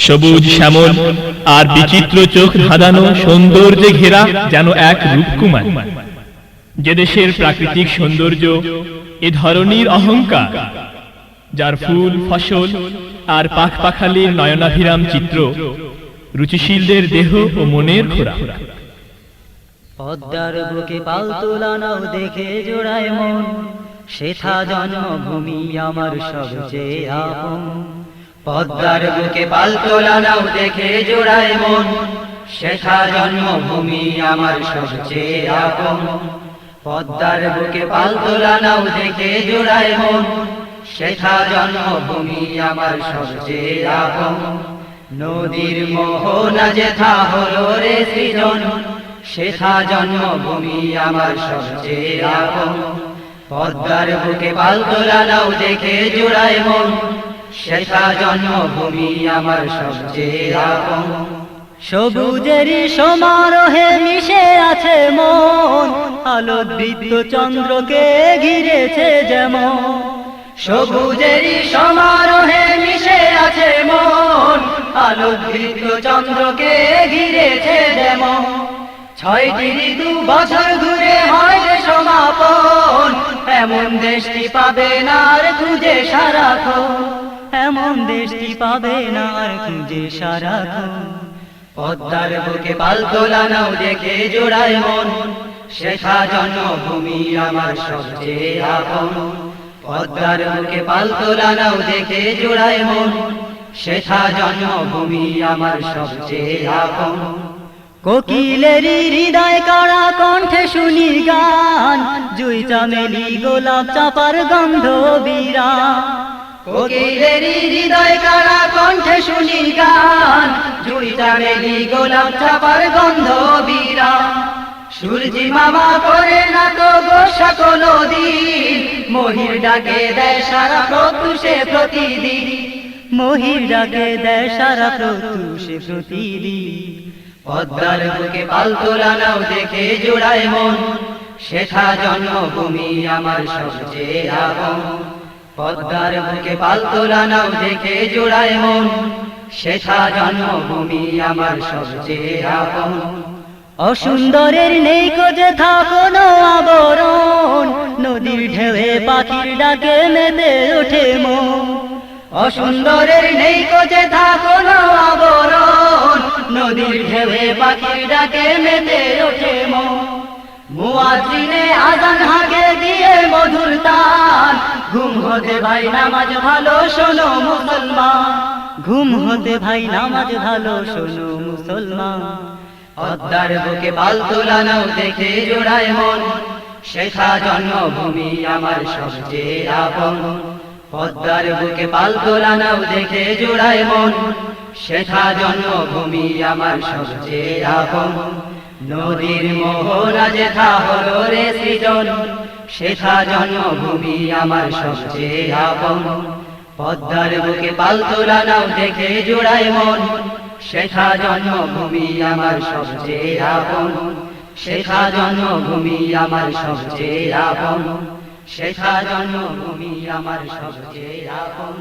সবুজ শ্যামল আর বিচিত্র চোখ ধাঁধানো সৌন্দর্যে ঘেরা যেন এক রূপকুমার। যে দেশের প্রাকৃতিক সৌন্দর্য এ ধরনীর অহংকার, যার ফুল ফসল আর পাখ পাখালির নয়নাভিরাম চিত্র রুচিশীলদের দেহ ও মনের খোরাক। পদ্মার বুকে পাল তোলা নাও দেখে জোড়ায় মন, সেথা জন্মভূমি আমার সবচেয়ে আপন। পদ্মার বুকে পাল তোলা নাও দেখে জোড়ায় মন, সেথা জন্মভূমি আমার সবচেয়ে আপন। পদ্মার বুকে পাল তোলা নাও দেখে জোড়ায় মন, সেথা জন্মভূমি আমার সবচেয়ে আপন। নদীর মোহনা যেথা হলো রে সৃজন, সেথা জন্মভূমি আমার সবচেয়ে আপন। পদ্মার বুকে পাল তোলা নাও দেখে জোড়ায় মন, সেথা জন্মভূমি আমার সবচেয়ে আপন। সবুজেরই সমারোহে মিশে আছে মন, আলোদীপ্ত চন্দ্রকে ঘিরেছে যেমন। সবুজেরই সমারোহে মিশে আছে মন, আলোদীপ্ত চন্দ্রকে ঘিরেছে যেমন। 6টি ঋতু বছর ঘুরে হয় যে সমাপন, এমন দেশটি পাবে না আর খুঁজে সারাক্ষণ। এমন দেশটি পাবে না আর খুঁজে সারাক্ষণ। পদ্মার বুকে পাল তোলা নাও দেখে জোড়ায় মন, সেথা জন্মভূমি আমার সবচেয়ে আপন। পদ্মার বুকে পাল তোলা নাও দেখে জোড়ায় মন, সেথা জন্মভূমি আমার সবচেয়ে আপন। কোকিলেরই হৃদয় কাড়া কণ্ঠে শুনি গান, জুই চামেলি গোলাপ চাপার গন্ধ বিরান। কোকিলেরই হৃদয় কাড়া কণ্ঠে শুনি গান, জুই চামেলি গোলাপ চাপার গন্ধ বিরান। সূর্যি মামা করে না তো গোসা কোনো দিন, মহির ডাকে দেয় সারা প্রত্যুষে প্রতিদিন। মহির ডাকে দেয় সারা প্রত্যুষে প্রতিদিন। পদ্মার বুকে পাল তোলা নাও দেখে জোড়ায় মন, সেথা জন্মভূমি আমার সবচেয়ে আপন। পদ্মার বুকে পাল তোলা নাও দেখে জোড়ায় মন, সেথা জন্মভূমি আমার সবচেয়ে আপন। অসুন্দরের নেই কোজে থাকোনো আবরণ, নদীর ঢেউয়ে পাখির ডাকে মেতে ওঠে মন। অসুন্দরের নেই কোজে থাকোনো আবরণ, নদীর ঢেউয়ে পাখির ডাকে মেতে ওঠে মন। মুয়াজ্জিনে আযান হাঁকে দিয়ে মধুর তান, ঘুম হতে ভাই নামাজ ভালো শোনো মুসলমান। ঘুম হতে ভাই নামাজ ভালো শোনো মুসলমান। পদ্মার বুকে পাল তোলা নাও দেখে জোড়ায় মন, সেথা জন্মভূমি আমার সবচেয়ে আপন। পদ্মার বুকে পাল তোলা নাও দেখে জোড়ায় মন, সেথা জন্মভূমি আমার সবচেয়ে আপন। নদীর মোহনা যেথা হলো রে সৃজন, সেথা জন্মভূমি আমার সবচেয়ে আপন। পদ্মার বুকে পাল তোলা নাও দেখে জোড়ায় মন, সেথা জন্মভূমি আমার সবচেয়ে আপন। সেথা জন্মভূমি আমার সবচেয়ে আপন। সেথা জন্মভূমি আমার সবচেয়ে আপন।